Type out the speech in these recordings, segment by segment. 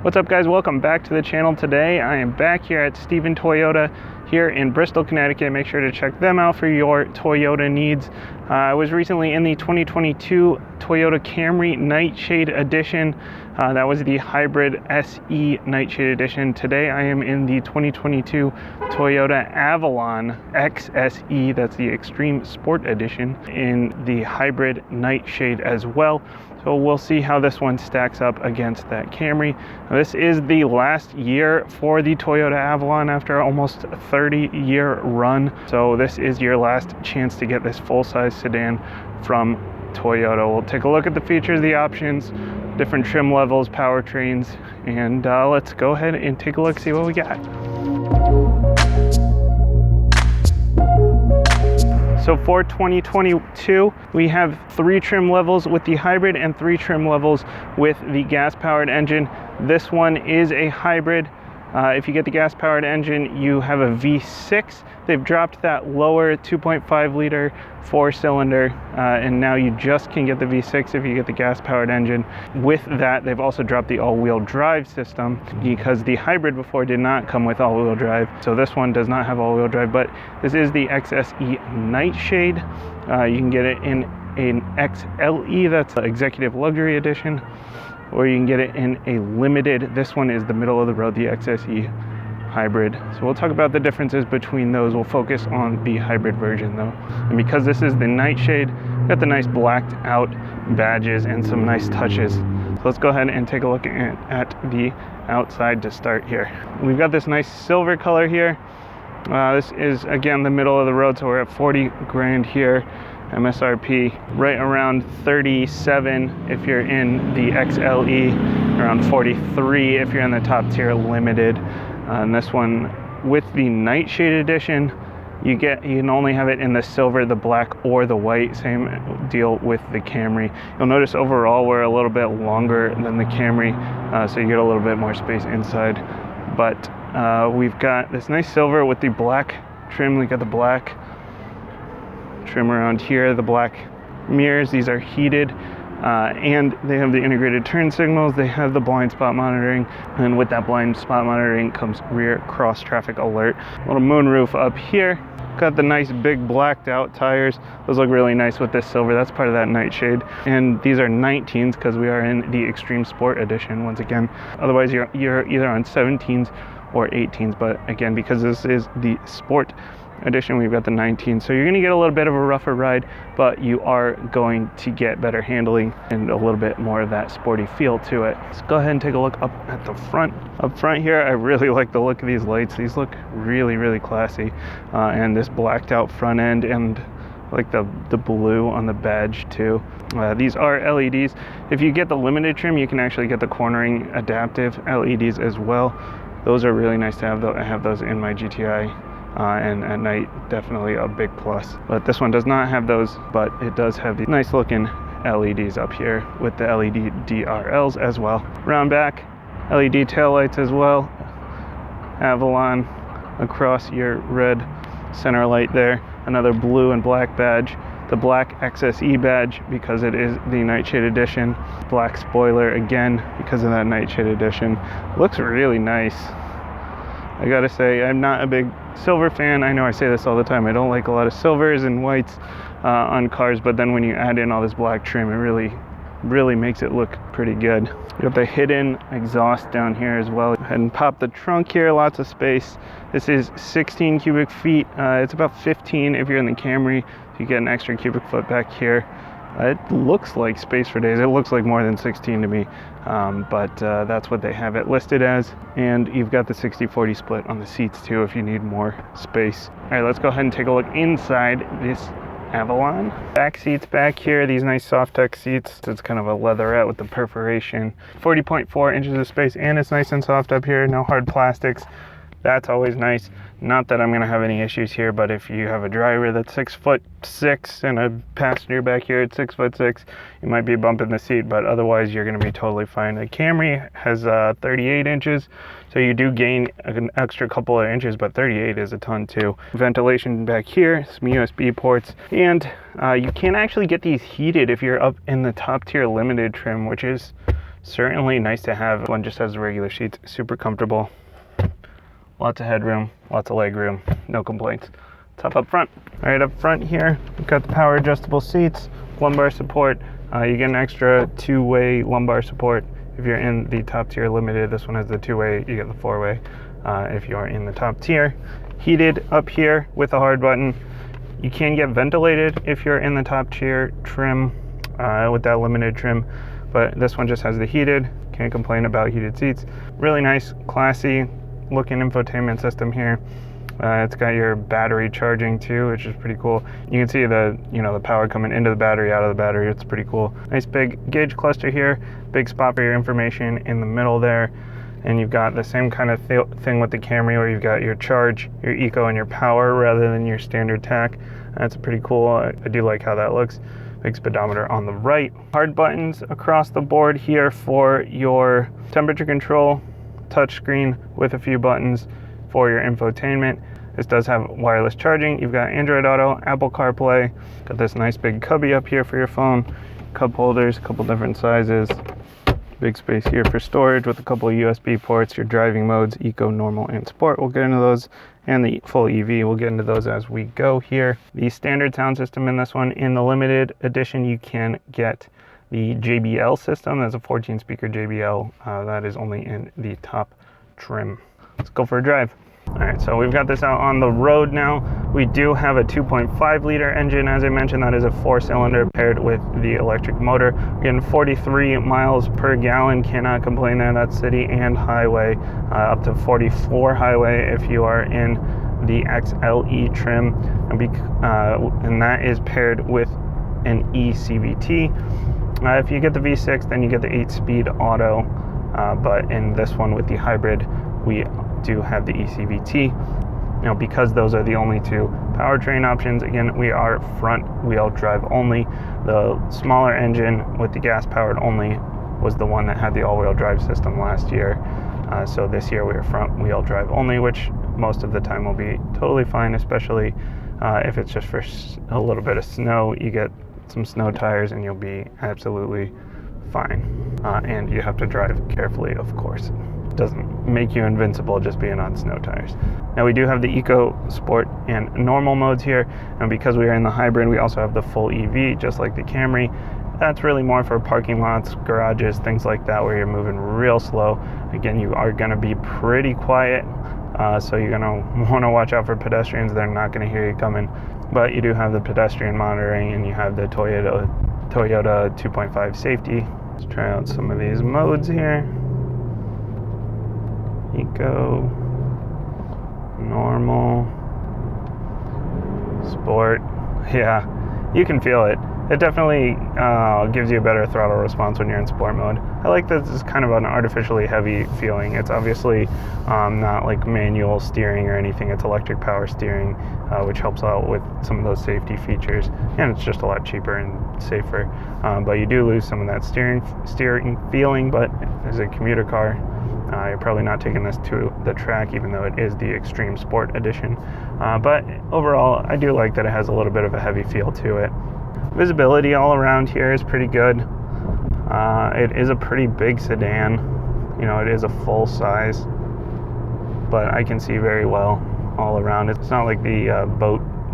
What's up guys, welcome back to the channel. Today I am back here at Stephen Toyota here in Bristol, Connecticut. Make sure to check them out for your Toyota needs. I was recently in the 2022 Toyota Camry Nightshade Edition. That was the Hybrid XSE Nightshade Edition. Today I am in the 2022 Toyota Avalon XSE. That's the Extreme Sport Edition in the Hybrid Nightshade as well. So we'll see how this one stacks up against that Camry. Now, this is the last year for the Toyota Avalon after almost a 30-year run. So this is your last chance to get this full-size sedan from Toyota. We'll take a look at the features, the options, different trim levels, powertrains, and let's go ahead and take a look, see what we got. So for 2022, we have 3 trim levels with the hybrid and 3 trim levels with the gas-powered engine. This one is a hybrid. If you get the gas-powered engine, you have a V6. They've dropped that lower 2.5 liter 4-cylinder, and now you just can get the V6 if you get the gas-powered engine. With that, they've also dropped the all-wheel drive system because the hybrid before did not come with all-wheel drive. So this one does not have all-wheel drive, but this is the XSE Nightshade. You can get it in an XLE, that's the Executive Luxury Edition, or you can get it in a limited. This one is the middle of the road, the XSE hybrid. So we'll talk about the differences between those. We'll focus on the hybrid version though. And because this is the Nightshade, got the nice blacked out badges and some nice touches. So let's go ahead and take a look at the outside to start here. We've got this nice silver color here. This is again the middle of the road, so we're at 40 grand here. MSRP right around 37 if you're in the XLE, around 43 if you're in the top tier limited. And this one with the Nightshade Edition, you can only have it in the silver, the black, or the white. Same deal with the Camry. You'll notice overall we're a little bit longer than the Camry, so you get a little bit more space inside. But we've got this nice silver with the black trim. We got the black trim around here, the black mirrors. These are heated, and they have the integrated turn signals. They have the blind spot monitoring, and with that blind spot monitoring comes rear cross traffic alert. Little moonroof up here. Got the nice big blacked out tires. Those look really nice with this silver. That's part of that Nightshade. And these are 19s because we are in the Extreme Sport Edition once again. Otherwise you're either on 17s or 18s, but again, because this is the Sport Edition, we've got the 19. So you're going to get a little bit of a rougher ride, but you are going to get better handling and a little bit more of that sporty feel to it. Let's go ahead and take a look up at the front. Up front here, I really like the look of these lights. These look really, really classy. And this blacked out front end, and like the blue on the badge too. These are LEDs. If you get the limited trim, you can actually get the cornering adaptive LEDs as well. Those are really nice to have, though. I have those in my GTI. And at night, definitely a big plus. But this one does not have those, but it does have the nice looking LEDs up here with the LED DRLs as well. Round back, LED taillights as well. Avalon across your red center light there. Another blue and black badge. The black XSE badge because it is the Nightshade Edition. Black spoiler again because of that Nightshade Edition. Looks really nice. I gotta say, I'm not a big silver fan. I know I say this all the time. I don't like a lot of silvers and whites on cars, but then when you add in all this black trim, it really makes it look pretty good. You got the hidden exhaust down here as well. Go ahead and pop the trunk here, lots of space. This is 16 cubic feet. It's about 15 if you're in the Camry. So you get an extra cubic foot back here. It looks like space for days. It looks like more than 16 to me, but that's what they have it listed as. And you've got the 60-40 split on the seats too if you need more space. All right, let's go ahead and take a look inside this Avalon. Back seats back here, these nice soft tech seats. It's kind of a leatherette with the perforation. 40.4 inches of space, and it's nice and soft up here. No hard plastics. That's always nice. Not that I'm going to have any issues here, but if you have a driver that's 6'6" and a passenger back here at 6'6", you might be bumping the seat, but otherwise you're going to be totally fine. The Camry has 38 inches, so you do gain an extra couple of inches, but 38 is a ton too. Ventilation back here, some USB ports, and you can actually get these heated if you're up in the top tier limited trim, which is Certainly nice to have. One just has the regular seats, super comfortable. Lots of headroom, lots of leg room, no complaints. Top up front. All right, up front here, we've got the power adjustable seats, lumbar support. You get an extra two-way lumbar support if you're in the top tier limited. This one has the two-way, you get the four-way if you're in the top tier. Heated up here with a hard button. You can get ventilated if you're in the top tier trim with that limited trim, but this one just has the heated. Can't complain about heated seats. Really nice, classy looking infotainment system here. It's got your battery charging too, which is pretty cool. You can see the power coming into the battery, out of the battery. It's pretty cool. Nice big gauge cluster here, big spot for your information in the middle there. And you've got the same kind of thing with the Camry, where you've got your charge, your eco, and your power rather than your standard tack. That's pretty cool. I do like how that looks. Big speedometer on the right. Hard buttons across the board here for your temperature control, touchscreen with a few buttons for your infotainment. This does have wireless charging. You've got Android Auto, Apple CarPlay. Got this nice big cubby up here for your phone. Cup holders, a couple different sizes. Big space here for storage with a couple of USB ports. Your driving modes, Eco, Normal, and Sport. We'll get into those. And the full EV, we'll get into those as we go here. The standard sound system in this one. In the limited edition, you can get the JBL system. That's a 14-speaker JBL. That is only in the top trim. Let's go for a drive. All right, so we've got this out on the road now. We do have a 2.5 liter engine. As I mentioned, that is a 4-cylinder paired with the electric motor. We're getting 43 miles per gallon. Cannot complain there. That's city and highway, up to 44 highway if you are in the XLE trim. And that is paired with an eCVT. If you get the V6, then you get the 8-speed auto. But in this one with the hybrid, we do have the eCVT. Now, because those are the only two powertrain options, again, we are front wheel drive only. The smaller engine with the gas powered only was the one that had the all-wheel drive system last year. So this year we are front wheel drive only, which most of the time will be totally fine, especially if it's just for a little bit of snow. You get some snow tires and you'll be absolutely fine. And you have to drive carefully, of course. Doesn't make you invincible just being on snow tires. Now, we do have the Eco, Sport, and Normal modes here, and because we are in the hybrid, we also have the full EV, just like the Camry. That's really more for parking lots, garages, things like that, where you're moving real slow. Again, you are going to be pretty quiet, so you're going to want to watch out for pedestrians. They're not going to hear you coming, but you do have the pedestrian monitoring, and you have the Toyota 2.5 safety. Let's try out some of these modes here. Eco, Normal, Sport. Yeah, you can feel it. It definitely gives you a better throttle response when you're in sport mode. I like that this is kind of an artificially heavy feeling. It's obviously not like manual steering or anything. It's electric power steering, which helps out with some of those safety features. And it's just a lot cheaper and safer. But you do lose some of that steering feeling, but as a commuter car, you're probably not taking this to the track, even though it is the Extreme Sport Edition. But overall, I do like that it has a little bit of a heavy feel to it. Visibility all around here is pretty good. It is a pretty big sedan. You know, it is a full size, but I can see very well all around. It's not like the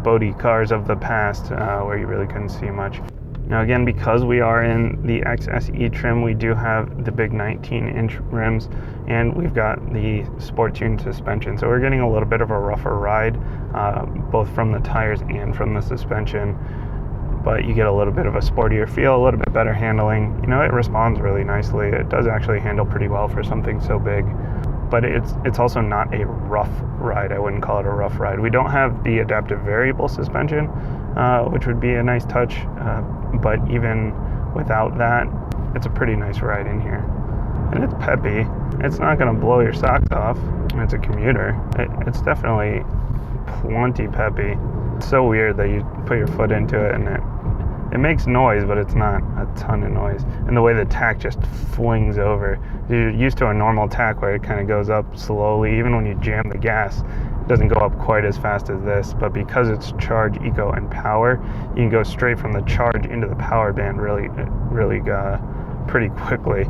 boaty cars of the past where you really couldn't see much. Now again, because we are in the XSE trim, we do have the big 19-inch rims, and we've got the sport tuned suspension. So we're getting a little bit of a rougher ride, both from the tires and from the suspension. But you get a little bit of a sportier feel, a little bit better handling. You know, it responds really nicely. It does actually handle pretty well for something so big. But it's also not a rough ride. I wouldn't call it a rough ride. We don't have the adaptive variable suspension, which would be a nice touch. But even without that, it's a pretty nice ride in here. And it's peppy. It's not going to blow your socks off. It's a commuter. It's definitely plenty peppy. It's so weird that you put your foot into it and it makes noise, but it's not a ton of noise. And the way the tack just flings over. You're used to a normal tack where it kind of goes up slowly. Even when you jam the gas, it doesn't go up quite as fast as this. But because it's charge, eco, and power, you can go straight from the charge into the power band really pretty quickly.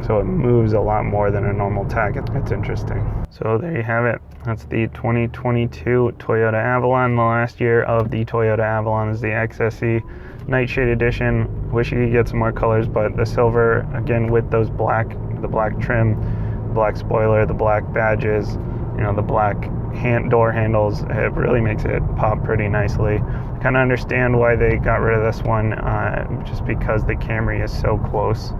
so it moves a lot more than a normal tach. It's interesting. So there you have it. That's the 2022 Toyota Avalon. The last year of the Toyota Avalon is the XSE Nightshade Edition. Wish you could get some more colors, but the silver, again, with those the black trim, black spoiler, the black badges, you know, the black door handles, it really makes it pop pretty nicely. I kind of understand why they got rid of this one, just because the Camry is so close.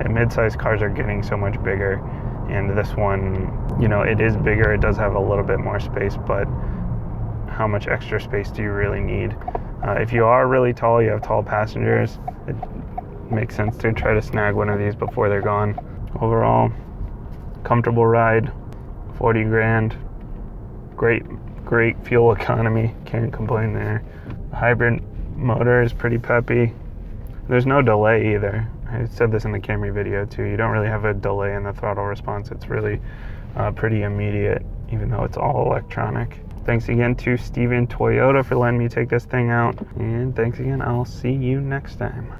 Mid-size cars are getting so much bigger, and this one, you know, it is bigger. It does have a little bit more space, but how much extra space do you really need? If you are really tall, you have tall passengers, it makes sense to try to snag one of these before they're gone. Overall, comfortable ride, 40 grand, great fuel economy, can't complain there. The hybrid motor is pretty peppy. There's no delay either. I said this in the Camry video too. You don't really have a delay in the throttle response. It's really pretty immediate, even though it's all electronic. Thanks again to Steven Toyota for letting me take this thing out. And thanks again. I'll see you next time.